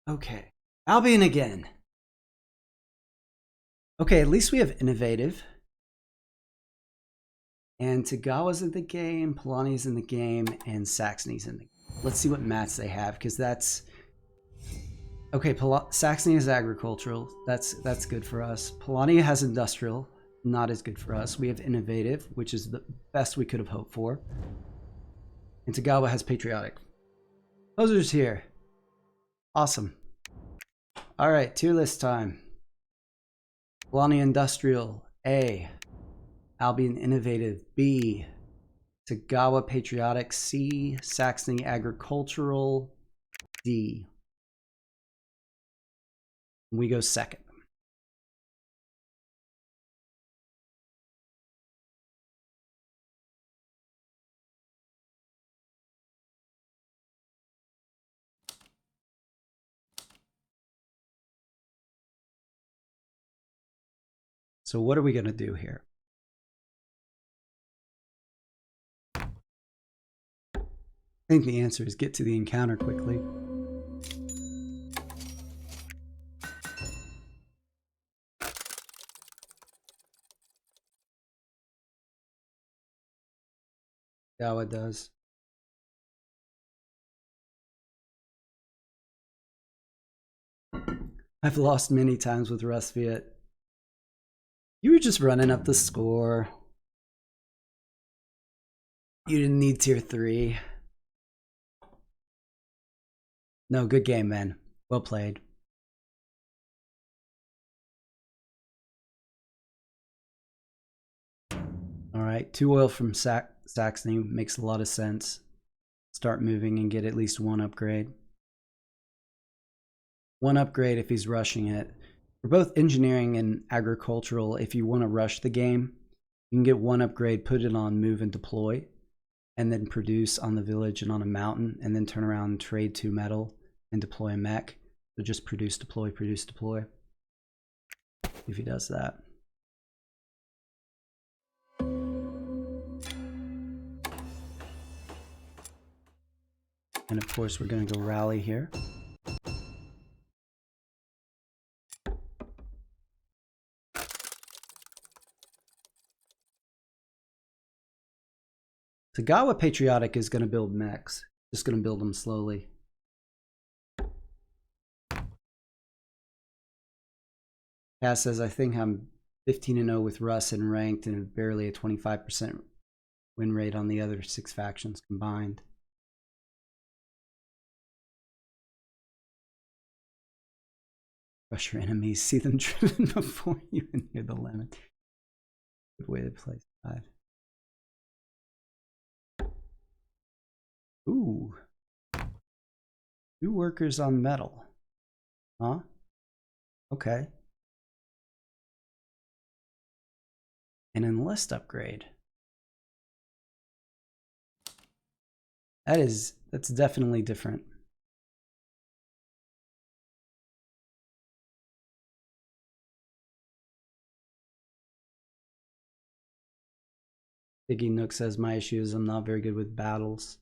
Okay. Albion again. Okay, at least we have innovative. And Togawa's in the game, Polania's in the game, and Saxony's in the game. Let's see what mats they have, because that's... Okay, Saxony is agricultural. That's good for us. Polania has industrial. Not as good for us. We have innovative, which is the best we could have hoped for. And Togawa has patriotic. Posers here. Awesome. All right, tier list time. Polania industrial, A. Albion innovative, B. Togawa patriotic, C. Saxony agricultural, D. We go second. So what are we going to do here? I think the answer is get to the encounter quickly. Yeah, it does. I've lost many times with Rustviet. You were just running up the score. You didn't need tier 3. No, good game, man. Well played. All right, 2 oil from Saxony makes a lot of sense. Start moving and get at least 1 upgrade. 1 upgrade if he's rushing it. For both engineering and agricultural, if you want to rush the game, you can get 1 upgrade, put it on move and deploy, and then produce on the village and on a mountain, and then turn around and trade 2 metal and deploy a mech. So just produce, deploy, produce, deploy. If he does that. And of course, we're going to go rally here. Togawa Patriotic is going to build mechs. Just going to build them slowly. Cass says, I think I'm 15-0 with Russ and ranked and barely a 25% win rate on the other 6 factions combined. Rush your enemies, see them driven before you and hear the lemon. Good way to play side. Ooh. 2 workers on metal. Huh? Okay. An enlist upgrade. That's definitely different. Biggie Nook says, my issue is I'm not very good with battles.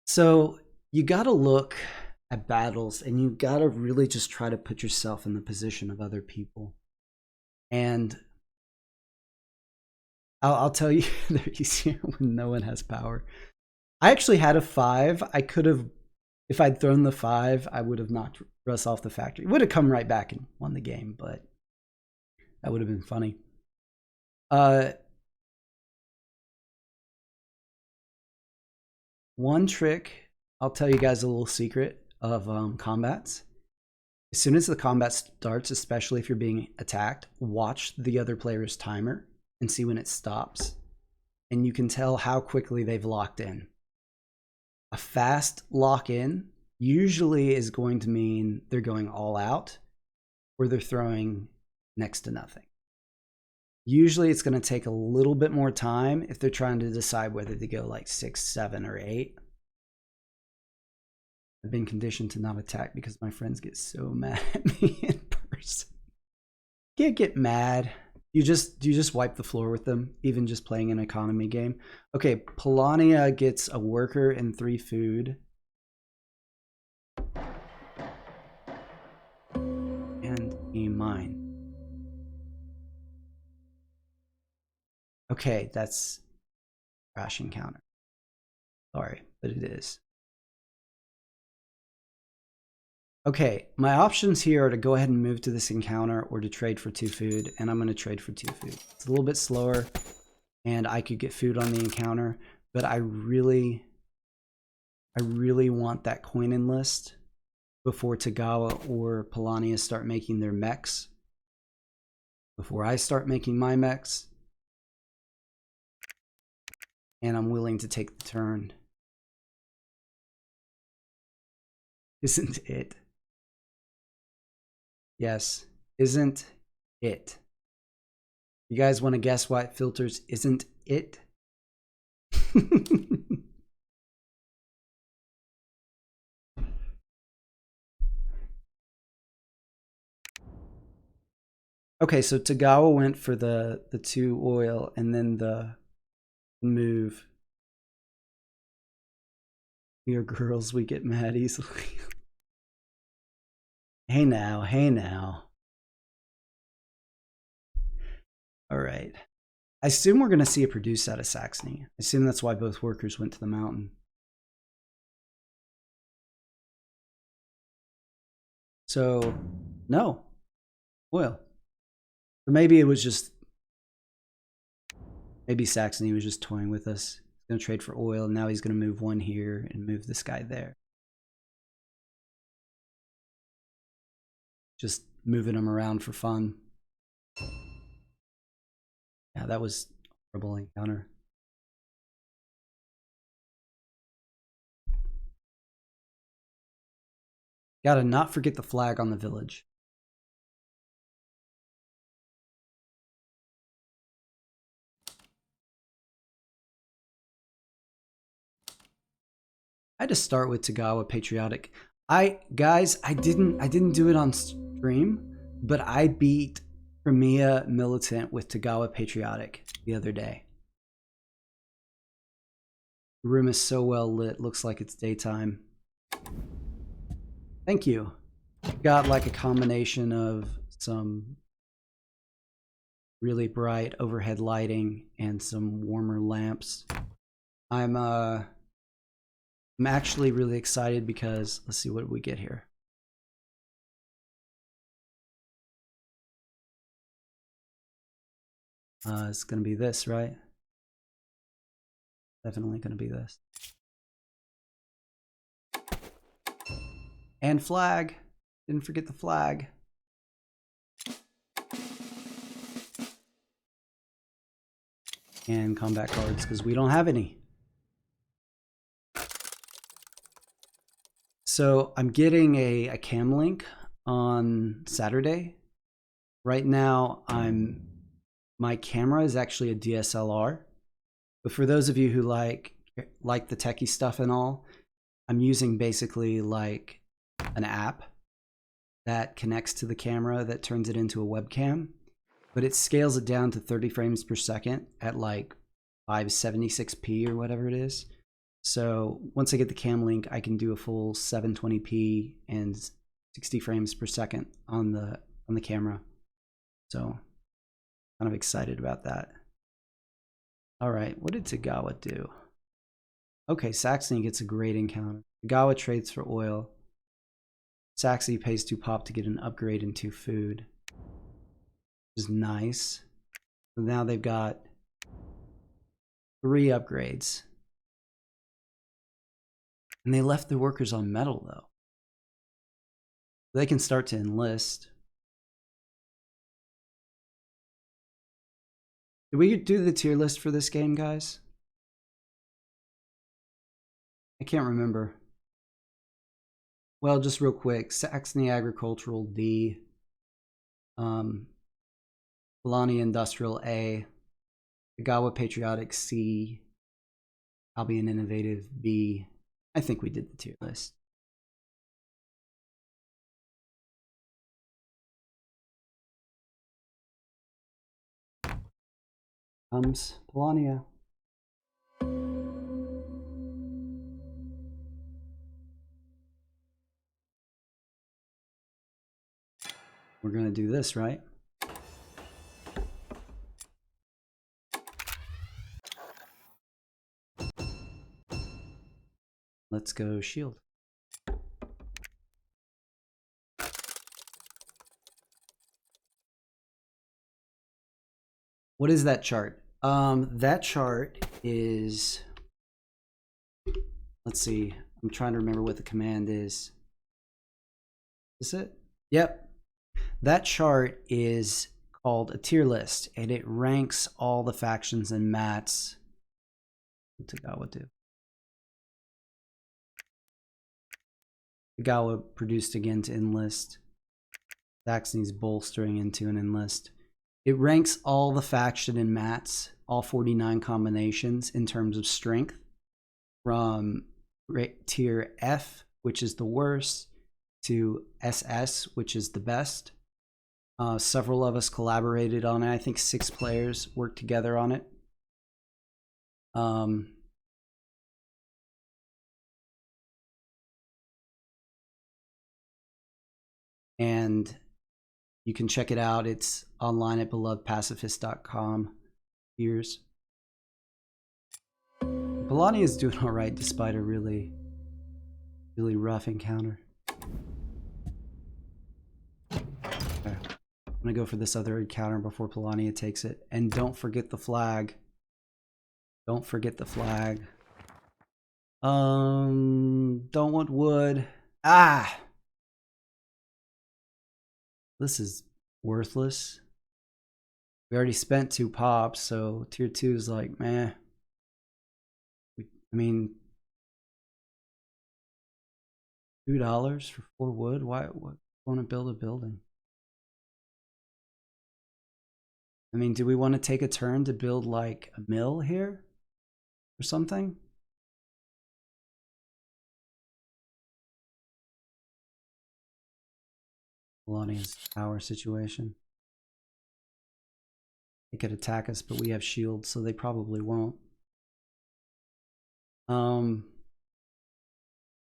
So you gotta look at battles and you gotta really just try to put yourself in the position of other people. And I'll tell you, they're easier when no one has power. I actually had a 5. I could have, if I'd thrown the 5, I would have knocked Russ off the factory. Would have come right back and won the game, but that would have been funny. One trick, I'll tell you guys a little secret of combats. As soon as the combat starts, especially if you're being attacked, watch the other player's timer and see when it stops. And you can tell how quickly they've locked in. A fast lock-in usually is going to mean they're going all out or they're throwing next to nothing. Usually it's going to take a little bit more time if they're trying to decide whether to go like 6, 7, or 8. I've been conditioned to not attack because my friends get so mad at me in person. Can't get mad. You just wipe the floor with them, even just playing an economy game. Okay, Polania gets a worker and 3 food. mine. Okay, that's crash encounter. Sorry, but it is. Okay, my options here are to go ahead and move to this encounter or to trade for 2 food, and I'm going to trade for 2 food. It's a little bit slower, and I could get food on the encounter, but I really want that coin enlist before Togawa or Polania start making their mechs. Before I start making my mechs. And I'm willing to take the turn. Isn't it? Yes, isn't it? You guys want to guess why it filters isn't it? Okay, so Togawa went for the 2 oil and then the move. We are girls, we get mad easily. Hey now, hey now. All right. I assume we're going to see a produce out of Saxony. I assume that's why both workers went to the mountain. So, no. Oil. Or maybe it was just... Maybe Saxony was just toying with us. He's going to trade for oil, and now he's going to move 1 here and move this guy there. Just moving them around for fun. Yeah, that was a horrible encounter. Gotta not forget the flag on the village. I had to start with Togawa Patriotic. Guys, I didn't do it on stream, but I beat Crimea Militant with Togawa Patriotic the other day. The room is so well lit, looks like it's daytime. Thank you. Got like a combination of some really bright overhead lighting and some warmer lamps. I'm actually really excited because let's see what we get here. It's gonna be this, right? Definitely gonna be this. And flag. Didn't forget the flag. And combat cards, because we don't have any. So I'm getting a cam link on Saturday. Right now, my camera is actually a DSLR. But for those of you who like the techie stuff and all, I'm using basically like an app that connects to the camera that turns it into a webcam, but it scales it down to 30 frames per second at like 576p or whatever it is. So once I get the cam link, I can do a full 720p and 60 frames per second on the camera. So kind of excited about that. All right, what did Togawa do? Okay, Saxony gets a great encounter. Togawa trades for oil. Saxony pays 2 pop to get an upgrade and 2 food, which is nice. So now they've got 3 upgrades. And they left the workers on metal, though. They can start to enlist. Did we do the tier list for this game, guys? I can't remember. Well, just real quick, Saxony Agricultural D, Polania Industrial A, Togawa Patriotic C, Albion Innovative B. I think we did the tier list. Comes Polania. We're gonna do this, right? Let's go shield. What is that chart? That chart is, let's see. I'm trying to remember what the command is. Is it? Yep. That chart is called a tier list, and it ranks all the factions and mats. What did Togawa do? Togawa produced again to enlist. Saxony's bolstering into an enlist. It ranks all the faction and mats, all 49 combinations in terms of strength, from tier F, which is the worst, to SS, which is the best. Several of us collaborated on it. I think 6 players worked together on it. And you can check it out. It's online at belovedpacifist.com. Years. Polania is doing all right despite a really rough encounter. Okay. I'm gonna go for this other encounter before Polania takes it. And don't forget the flag. Don't forget the flag. Don't want wood. Ah! This is worthless. We already spent 2 pops, so tier 2 is like, meh. I mean, $2 for 4 wood? Why want to build a building? I mean, do we want to take a turn to build like a mill here or something? Polania's power situation. They could attack us, but we have shields, so they probably won't.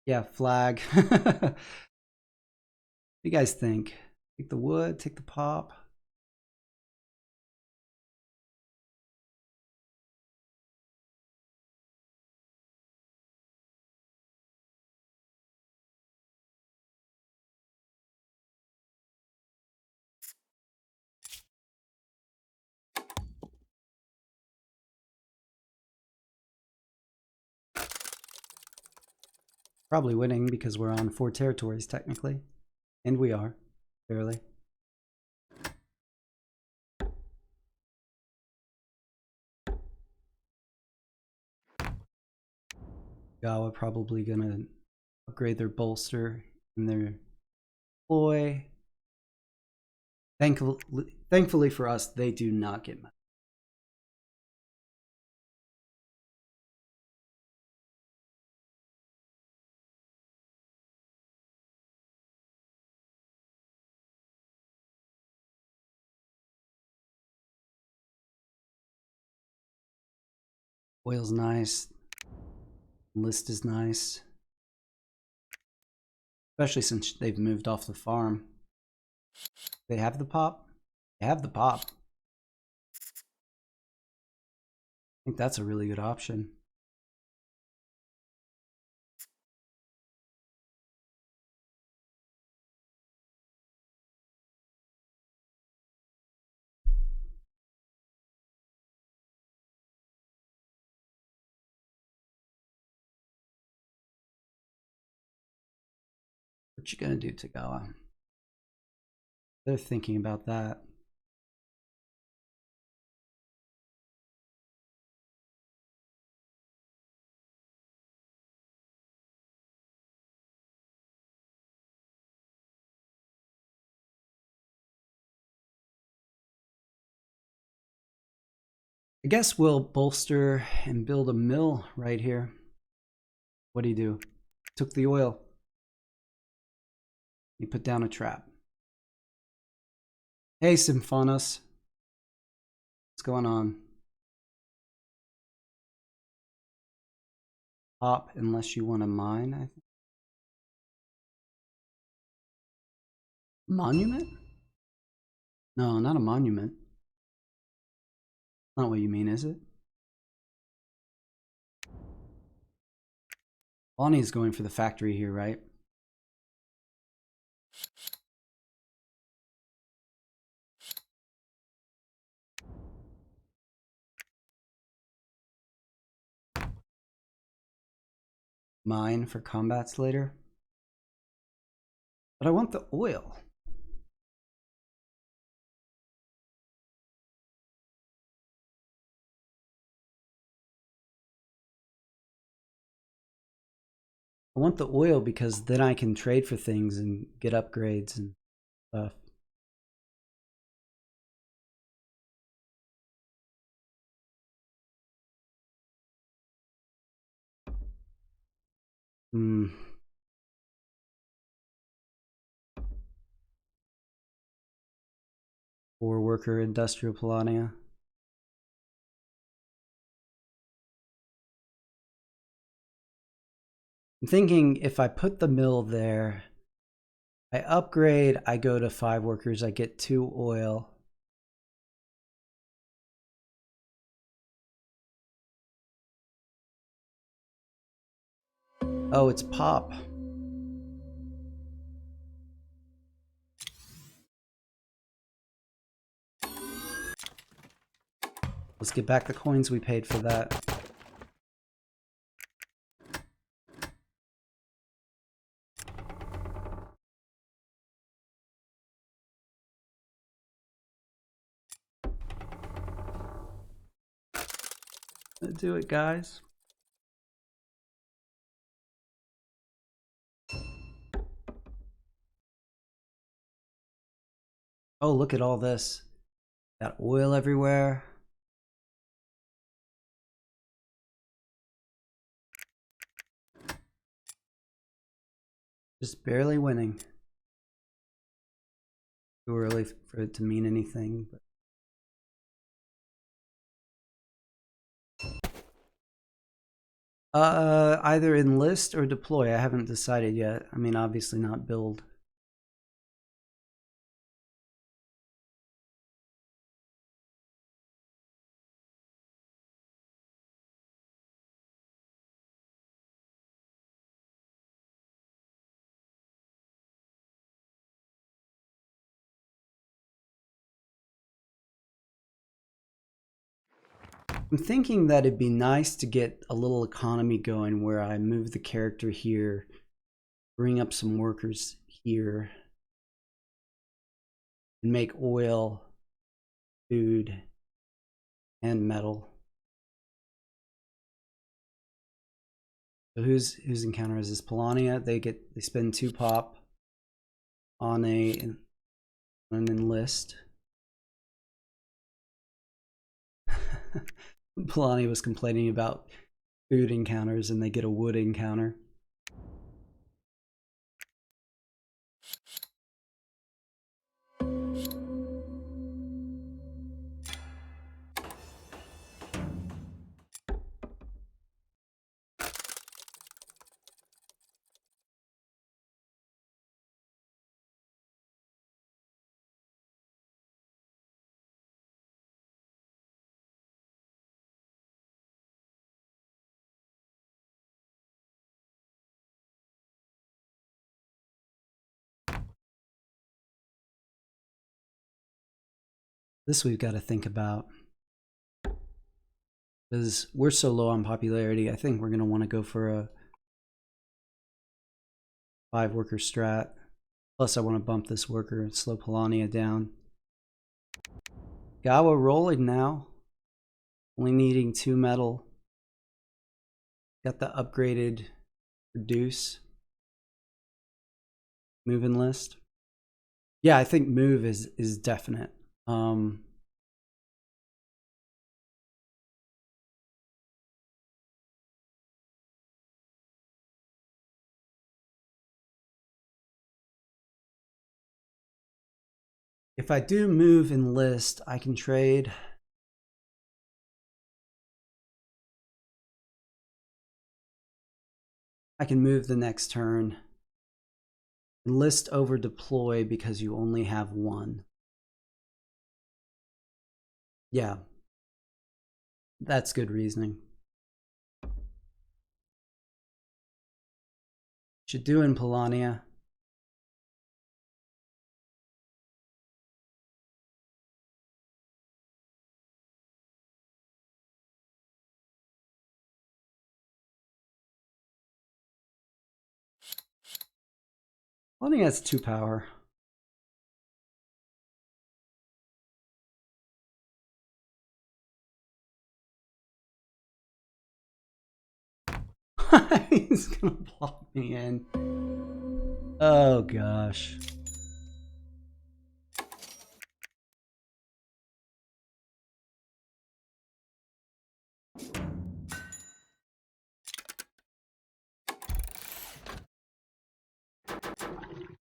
Yeah, flag. What do you guys think? Take the wood, take the pop. Probably winning because we're on 4 territories technically. And we are, barely. Togawa probably gonna upgrade their bolster and their ploy. Thankfully for us, they do not get mad. Oil's nice. List is nice. Especially since they've moved off the farm. They have the pop? They have the pop. I think that's a really good option. What you gonna do, Togawa? They're thinking about that. I guess we'll bolster and build a mill right here. What do you do? Took the oil. You put down a trap. Hey, Symphonos. What's going on? Pop unless you want to mine, I think. Monument? No, not a monument. Not what you mean, is it? Polania's going for the factory here, right? Mine for combats later. But I want the oil. I want the oil because then I can trade for things and get upgrades and stuff. Hmm. Four worker industrial Polania. I'm thinking if I put the mill there, I upgrade, I go to 5 workers, I get 2 oil. Oh, it's pop. Let's get back the coins we paid for that. Let's do it, guys. Oh, look at all this. Got oil everywhere. Just barely winning. Too early for it to mean anything. But either enlist or deploy. I haven't decided yet. I mean, obviously not build. I'm thinking that it'd be nice to get a little economy going where I move the character here, bring up some workers here, and make oil, food, and metal. So whose encounter is this? Polania. They spend 2 pop on an enlist. Polania was complaining about food encounters and they get a wood encounter. This we've got to think about. Because we're so low on popularity, I think we're going to want to go for a 5 worker strat. Plus I want to bump this worker and slow Polania down. Togawa rolling now. Only needing 2 metal. Got the upgraded reduce. Move enlist. Yeah, I think move is definite. If I do move enlist, I can trade. I can move the next turn. Enlist over deploy because you only have 1. Yeah, that's good reasoning. Should do in Polania. Polania has 2 power. He's gonna block me in. Oh gosh.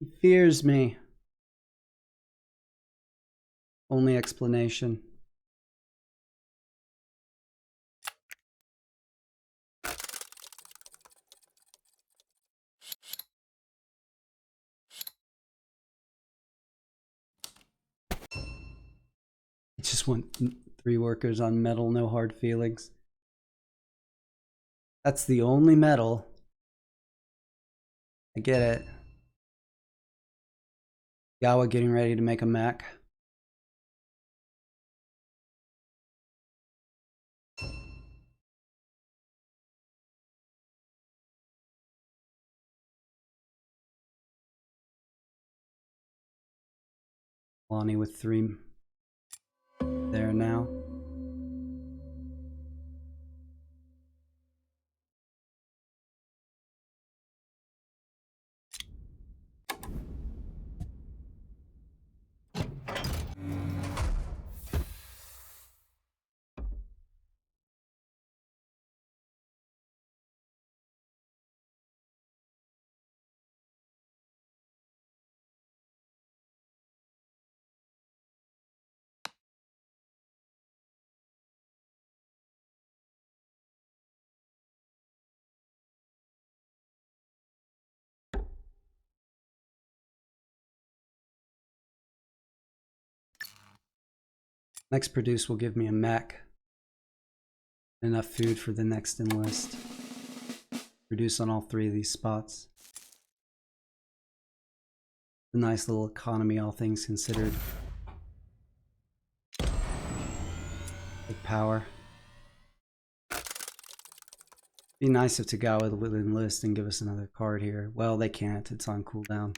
He fears me. Only explanation. I just want 3 workers on metal, no hard feelings. That's the only metal. I get it. Togawa getting ready to make a mech. Lonnie with 3 there now. Next produce will give me a mech. Enough food for the next enlist. Produce on all 3 of these spots. A nice little economy, all things considered. Big power. Be nice if Togawa would enlist and give us another card here. Well, they can't. It's on cooldown.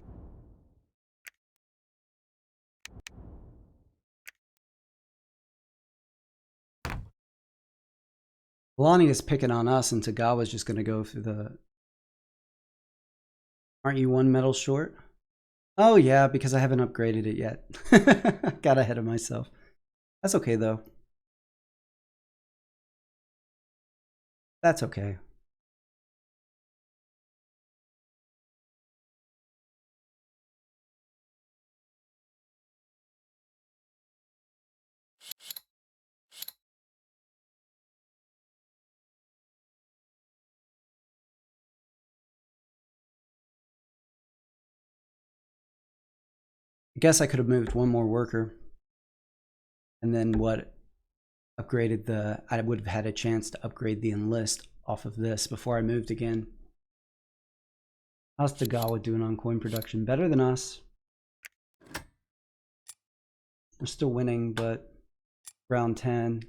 Polania is picking on us, and Togawa's just going to go through the... Aren't you 1 metal short? Oh, yeah, because I haven't upgraded it yet. Got ahead of myself. That's okay, though. That's okay. I guess I could have moved 1 more worker. And then upgraded the... I would have had a chance to upgrade the enlist off of this before I moved again. How's Togawa doing on coin production? Better than us. We're still winning, but round 10.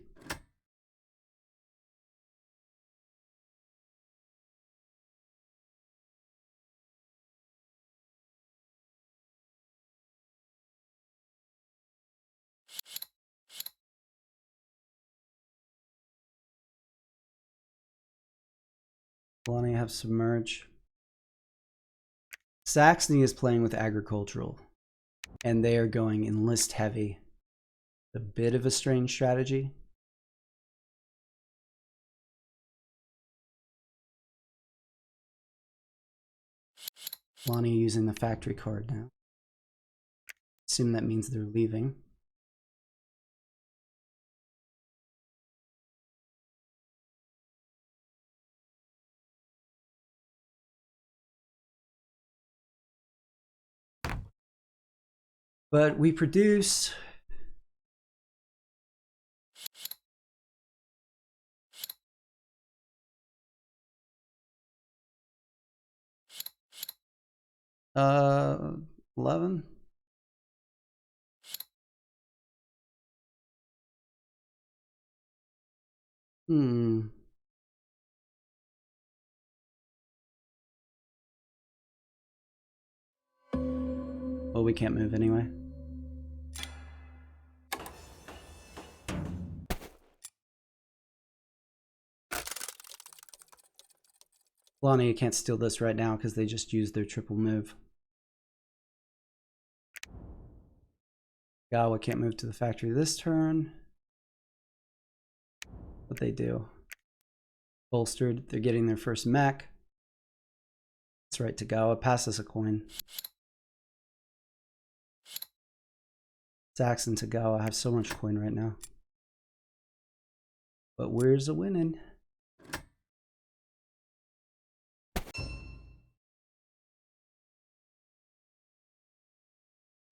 Polania have submerge. Saxony is playing with agricultural, and they are going enlist heavy. A bit of a strange strategy. Polania using the factory card now. Assume that means they're leaving. But we produce 11. Hmm. Well, we can't move anyway. Polania can't steal this right now because they just used their triple move. Togawa can't move to the factory this turn. What they do? Bolstered. They're getting their first mech. That's right, Togawa. Pass us a coin. Saxon and Togawa have so much coin right now. But where's the winning?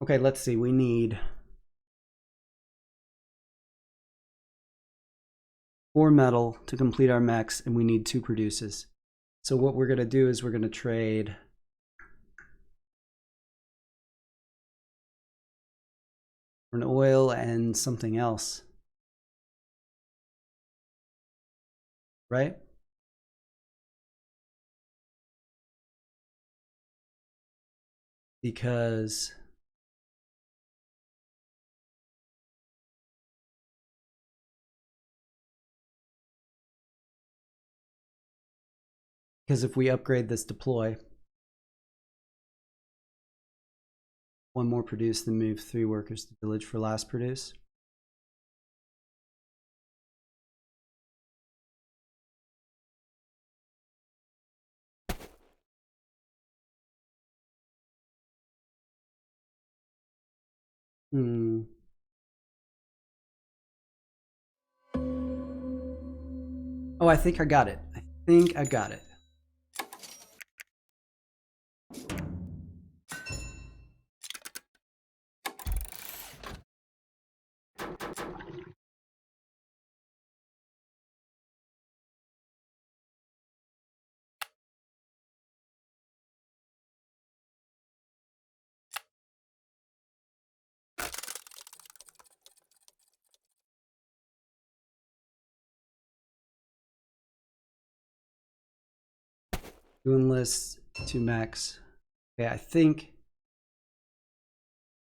Okay, let's see. We need 4 metal to complete our mechs, and we need 2 produces. So what we're going to do is we're going to trade for an oil and something else. Right? Because if we upgrade this deploy, 1 more produce, then move 3 workers to village for last produce. Oh, I think I got it. I think I got it. Doing lists, 2 mechs. Okay, I think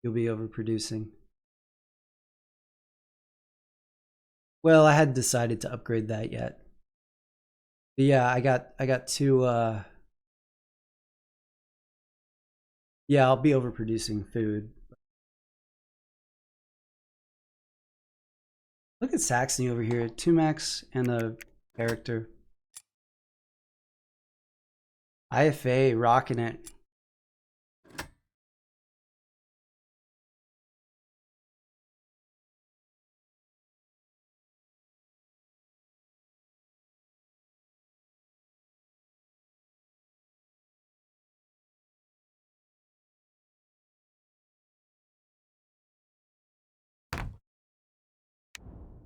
you'll be overproducing. Well, I hadn't decided to upgrade that yet. But yeah, I got 2 yeah, I'll be overproducing food. Look at Saxony over here, 2 mechs and a character. IFA rocking it.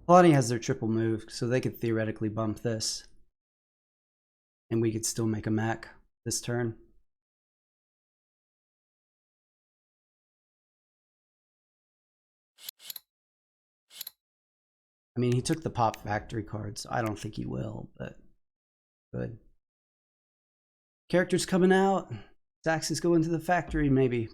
Polania has their triple move, so they could theoretically bump this. And we could still make a mech this turn. I mean, he took the pop factory card, so I don't think he will, but good. Characters coming out. Saxon's going to the factory, maybe.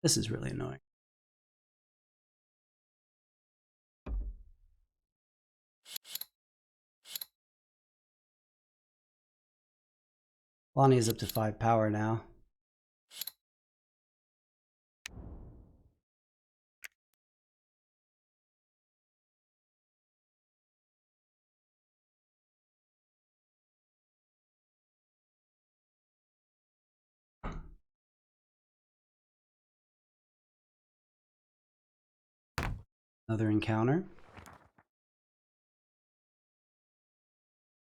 This is really annoying. Lonnie is up to 5 power now. Another encounter.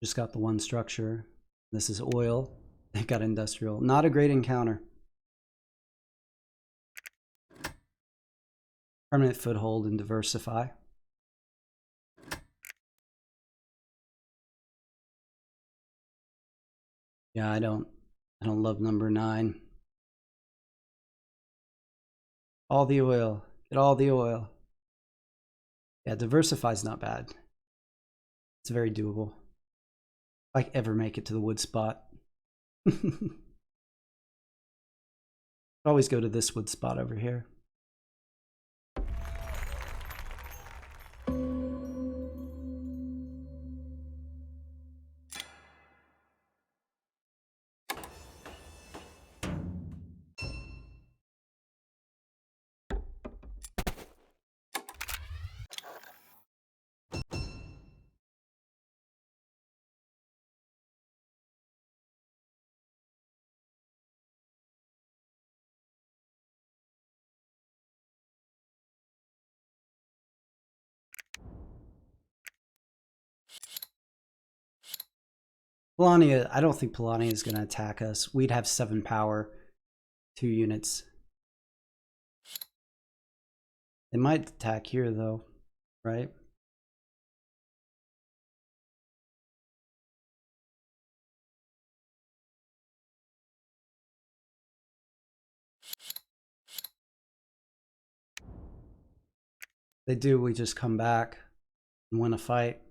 Just got the 1 structure. This is oil. They got industrial. Not a great encounter. Permanent foothold and diversify. Yeah, I don't love number 9. All the oil. Get all the oil. Yeah, diversify's not bad. It's very doable. If I ever make it to the wood spot. Always go to this wood spot over here. Polania, I don't think Polania is going to attack us. We'd have 7 power, 2 units. They might attack here though, right? They do, we just come back and win a fight.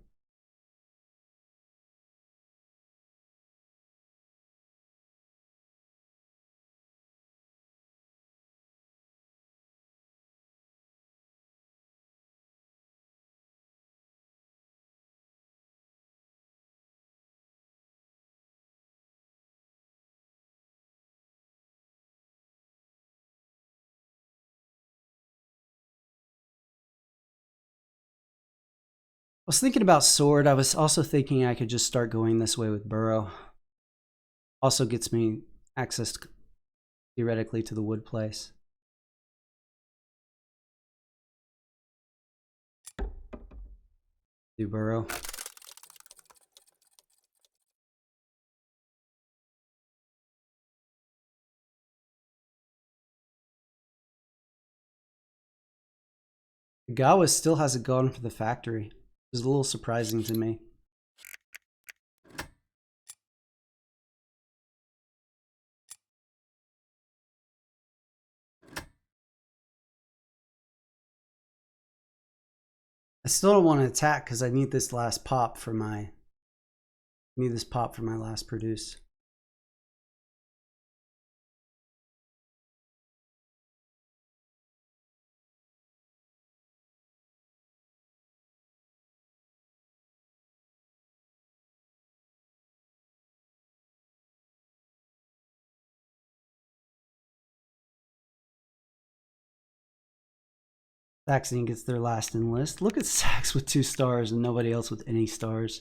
I was thinking about sword. I was also thinking I could just start going this way with burrow. Also gets me access theoretically to the wood place. Do burrow. Togawa still hasn't gone for the factory. It's a little surprising to me. I still don't want to attack because I need this last pop for my last produce. Saxony gets their last enlist. Look at Sax with 2 stars and nobody else with any stars.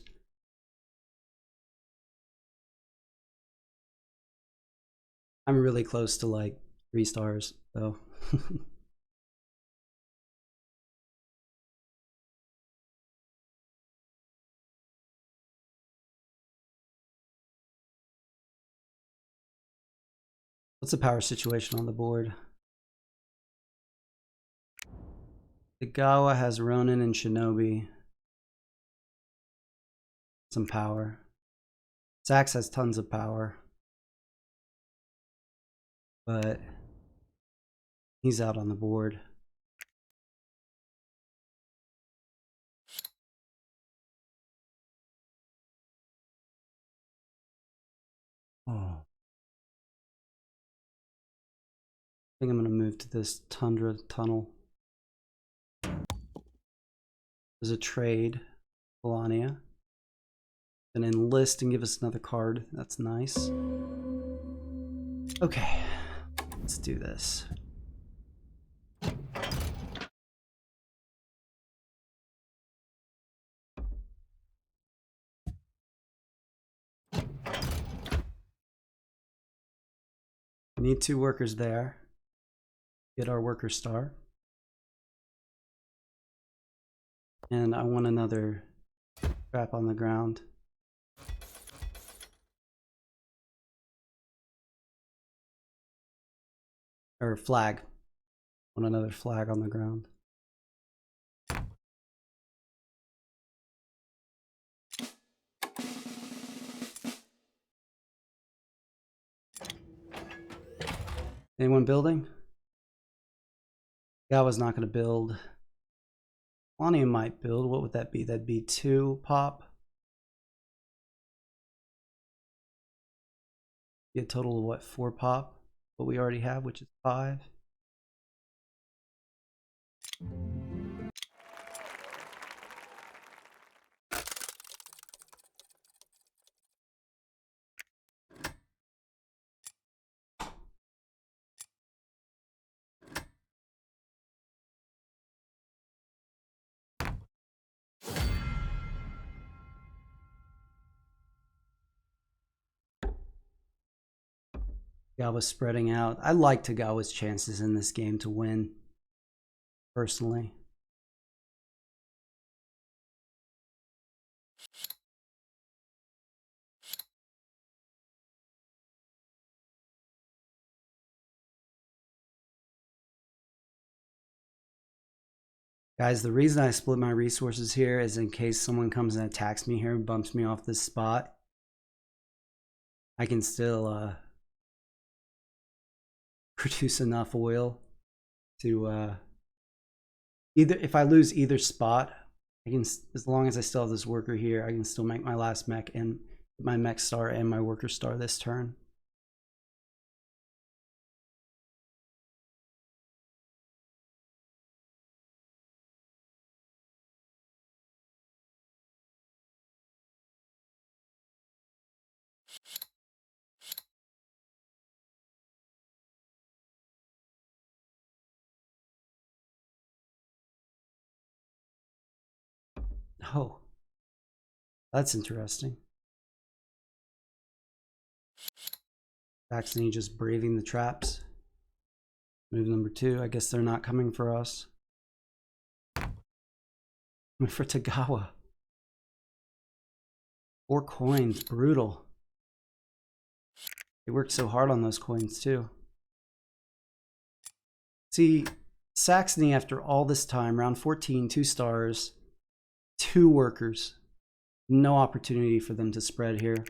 I'm really close to like 3 stars though. What's the power situation on the board? Togawa has Ronin and Shinobi. Some power. Sax has tons of power. But he's out on the board. Oh. I think I'm going to move to this tundra tunnel. There's a trade. Polania. An enlist and give us another card. That's nice. Okay. Let's do this. We need 2 workers there. Get our worker star. And I want another trap on the ground. Or flag. I want another flag on the ground. Anyone building? Togawa's not going to build. Polania might build. What would that be? That'd be 2 pop. Be a total of what? 4 pop. What we already have, which is 5. Togawa's spreading out. I like Togawa's chances in this game to win, personally. Guys, the reason I split my resources here is in case someone comes and attacks me here and bumps me off this spot. I can still produce enough oil to either, if I lose either spot, I can, as long as I still have this worker here, I can still make my last mech and my mech star and my worker star this turn. Oh, that's interesting. Saxony just braving the traps. Move number 2. I guess they're not coming for us. Coming for Togawa. 4 coins. Brutal. They worked so hard on those coins too. See, Saxony, after all this time, round 14, 2 stars, 2 workers. No opportunity for them to spread here.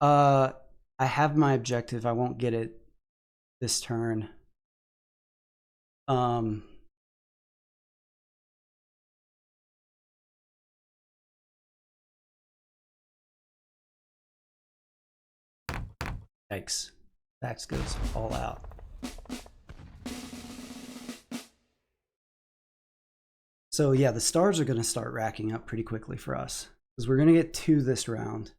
I have my objective. I won't get it this turn. Yikes. Sax goes all out. So yeah, the stars are going to start racking up pretty quickly for us, because we're going to get 2 this round.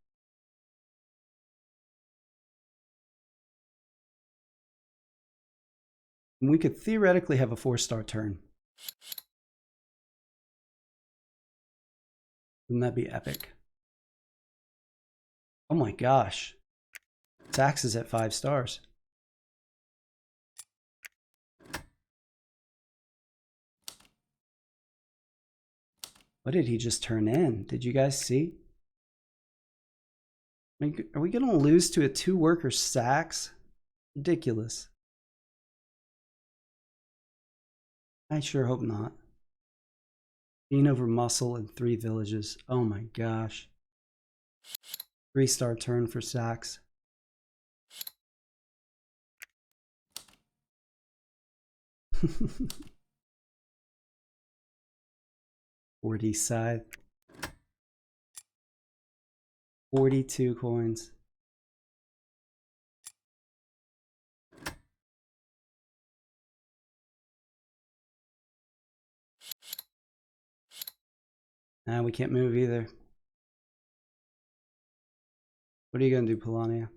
And we could theoretically have a 4-star turn. Wouldn't that be epic? Oh my gosh. Sax is at 5 stars. What did he just turn in? Did you guys see? I mean, are we going to lose to a 2-worker Sax? Ridiculous. I sure hope not. Gain over muscle in 3 villages. Oh my gosh. 3-star turn for Sax. $40 scythe. 42 coins. Nah, we can't move either. What are you going to do, Polania?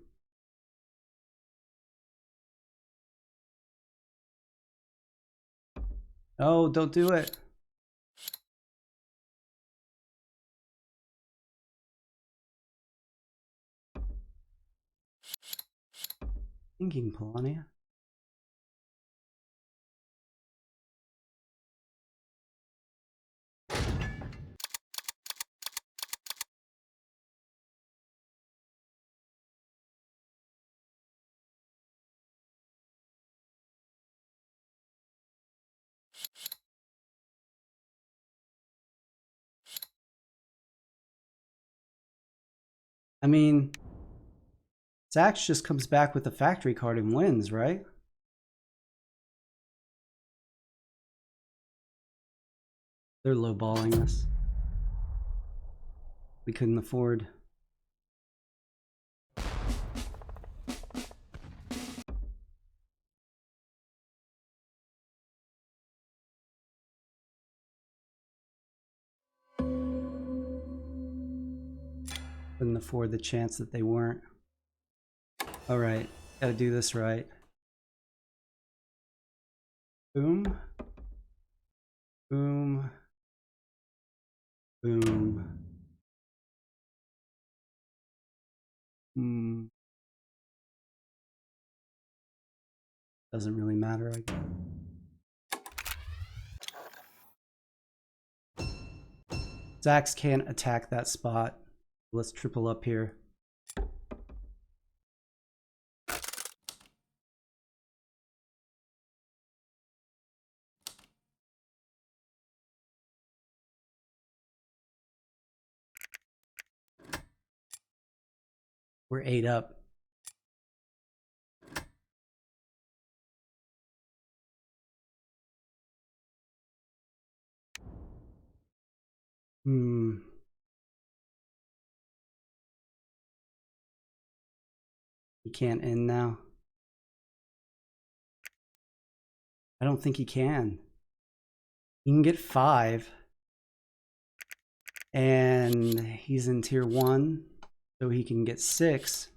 Oh, don't do it. Thinking, Polania. I mean, Sax just comes back with a factory card and wins, right? They're lowballing us. We couldn't afford. Couldn't afford the chance that they weren't. All right, gotta do this right. Boom. Boom. Boom. Hmm. Doesn't really matter, I guess. Zax can't attack that spot. Let's triple up here. We're 8 up. Hmm. He can't end now. I don't think he can. He can get 5. And he's in tier 1. So he can get 6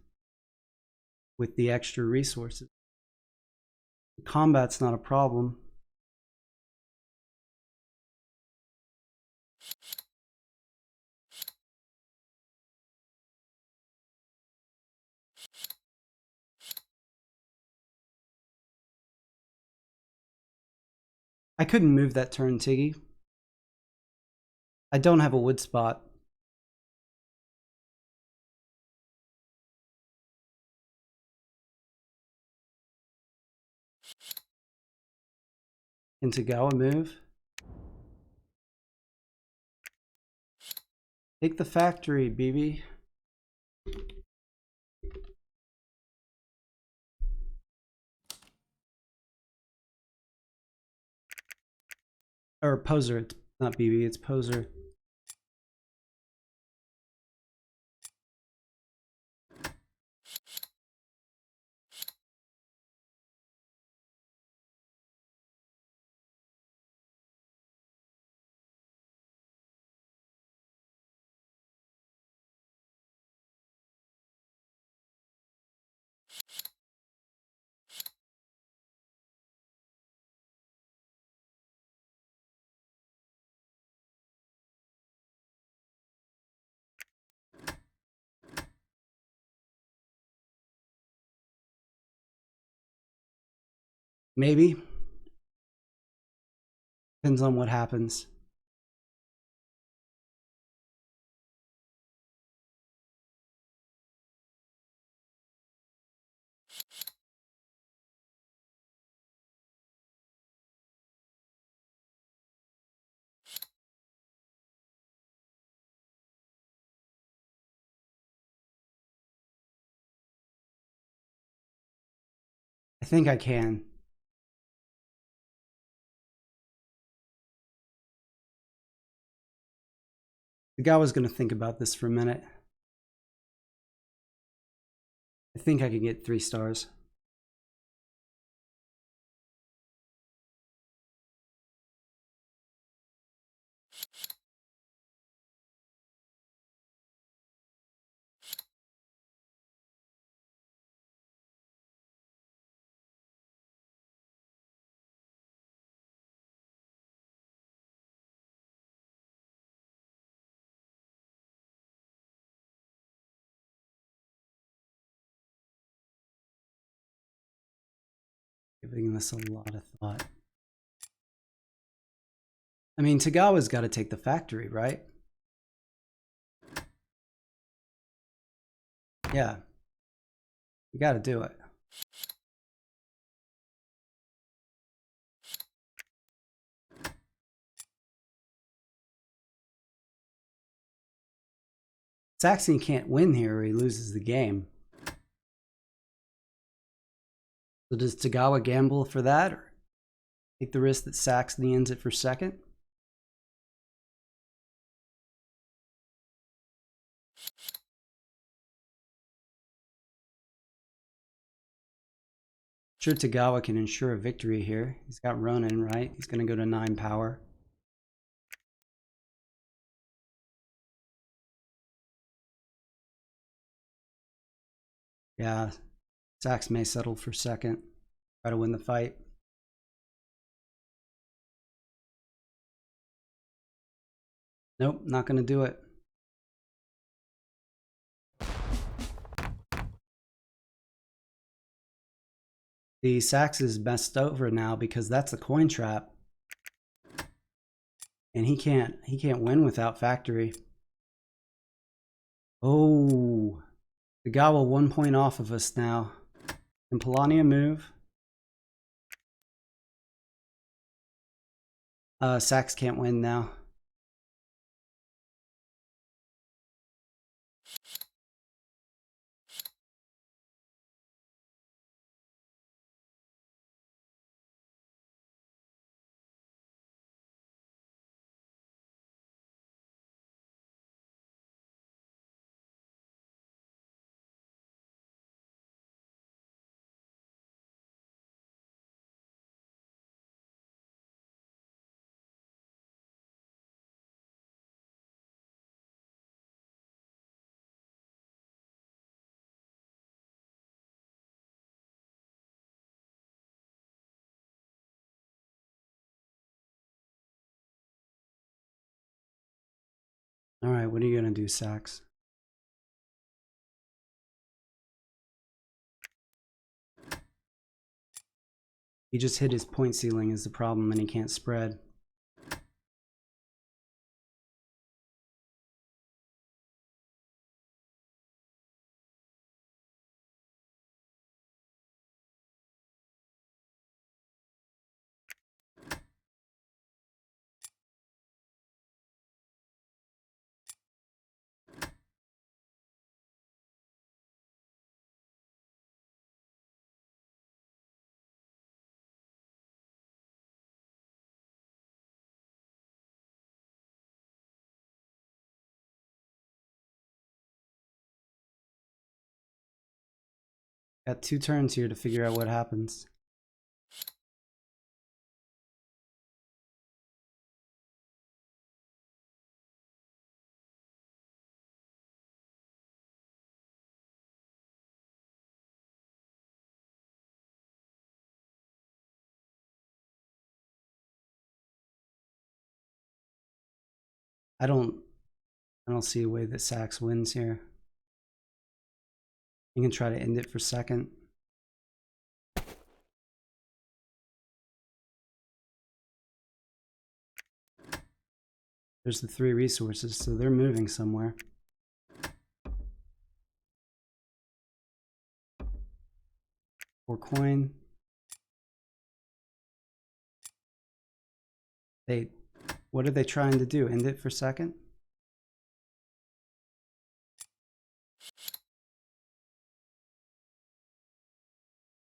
with the extra resources. Combat's not a problem. I couldn't move that turn, Tiggy. I don't have a wood spot. Can Togawa move? Take the factory, BB. Or Poser, it's not BB, it's Poser. Maybe. Depends on what happens. I think I can. The guy was going to think about this for a minute. I think I could get 3 stars. Giving this a lot of thought. I mean, Togawa's got to take the factory, right? Yeah. You got to do it. Saxony can't win here or he loses the game. So does Togawa gamble for that or take the risk that Saxony ends it for second? Sure, Togawa can ensure a victory here. He's got run-in, right? He's going to go to 9 power. Yeah, Sax may settle for second. Try to win the fight. Nope, not going to do it. The Sax is messed over now because that's a coin trap. And he can't win without factory. Oh, Togawa 1 point off of us now. Can Polania move? Sax can't win now. All right, what are you gonna do, Sax? He just hit his point ceiling is the problem, and he can't spread. Got 2 turns here to figure out what happens. I don't see a way that Sax wins here. You can try to end it for second. There's the 3 resources, so they're moving somewhere. Or coin. What are they trying to do? End it for second?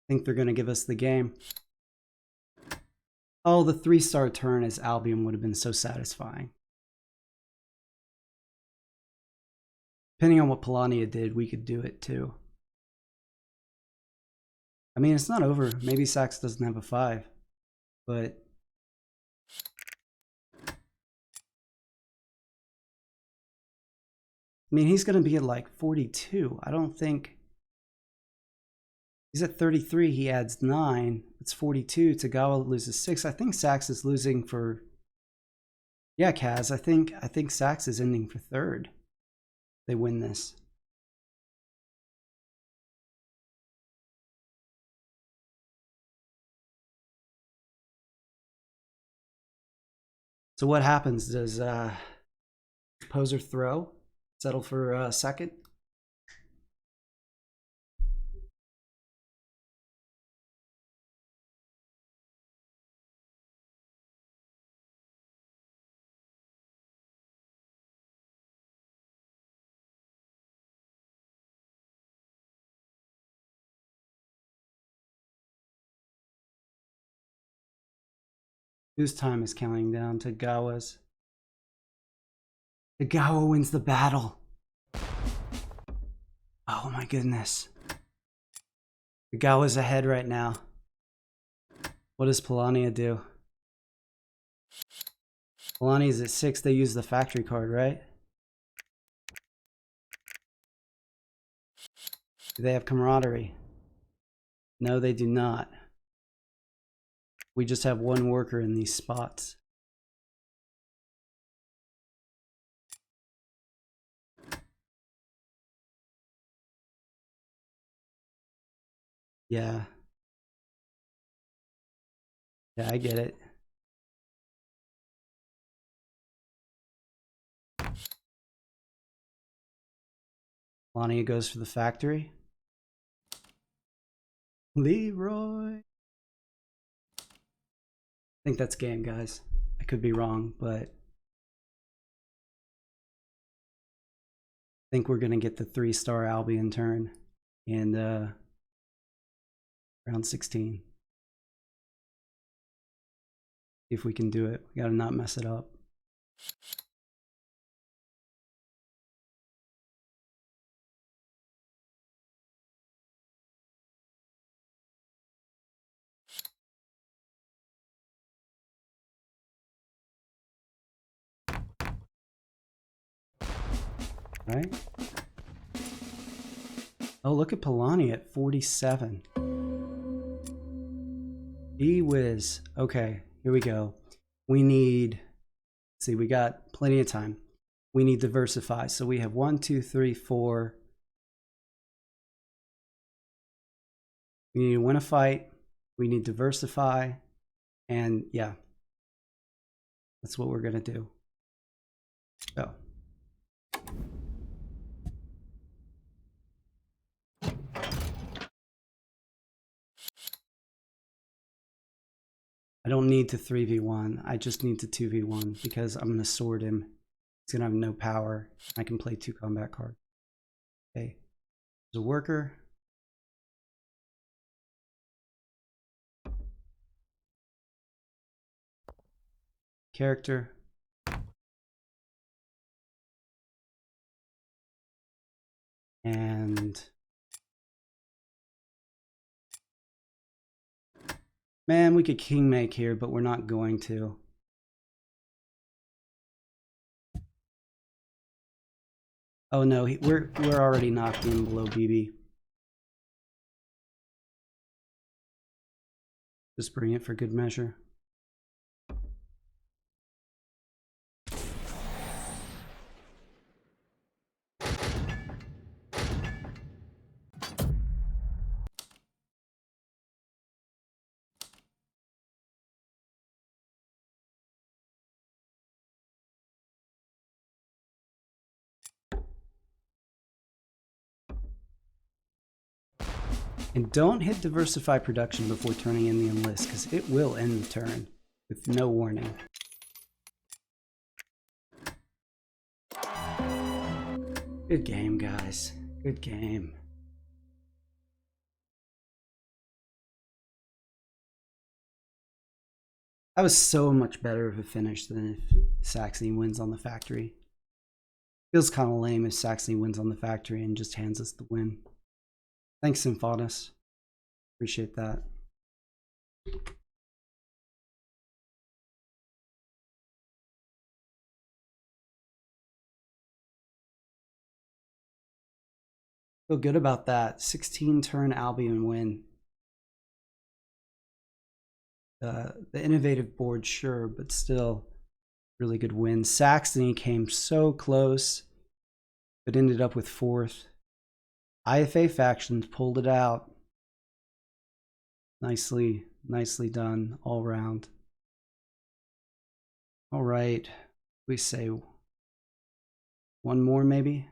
I think they're going to give us the game. Oh, the 3-star turn as Albion would have been so satisfying. Depending on what Polania did, we could do it too. I mean, it's not over. Maybe Sax doesn't have a 5, but I mean, he's going to be at like 42. I don't think he's at 33. He adds 9. It's 42. Togawa loses 6. I think Sax is losing for. Yeah, Kaz. I think Sax is ending for third. They win this. So what happens? Does Poser throw? Settle for second? Whose time is counting down? Togawa's. Togawa wins the battle. Oh my goodness. Togawa's ahead right now. What does Polania do? Polania's at 6. They use the factory card, right? Do they have camaraderie? No, they do not. We just have one worker in these spots. Yeah. Yeah, I get it. Polania goes for the factory. Leroy. I think that's game, guys. I could be wrong, but I think we're going to get the 3-star Albion turn in round 16. See if we can do it. We got to not mess it up. Right? Oh, look at Polania at 47. Gee whiz. Okay, here we go. We need, let's see, we got plenty of time. We need diversify. So we have 1, 2, 3, 4. We need to win a fight. We need diversify. And yeah, that's what we're going to do. So. I don't need to 3v1. I just need to 2v1 because I'm going to sword him. He's going to have no power. I can play 2 combat cards. Okay. There's a worker. Character. And man, we could king make here, but we're not going to. Oh no, we're already knocking him below BB. Just bring it for good measure. And don't hit diversify production before turning in the enlist, because it will end the turn with no warning. Good game, guys. Good game. That was so much better of a finish than if Saxony wins on the factory. Feels kind of lame if Saxony wins on the factory and just hands us the win. Thanks, Symphonis. Appreciate that. Feel good about that. 16-turn Albion win. The innovative board, sure, but still really good win. Saxony came so close, but ended up with 4th. IFA factions pulled it out. Nicely done all round. All right, we say one more maybe.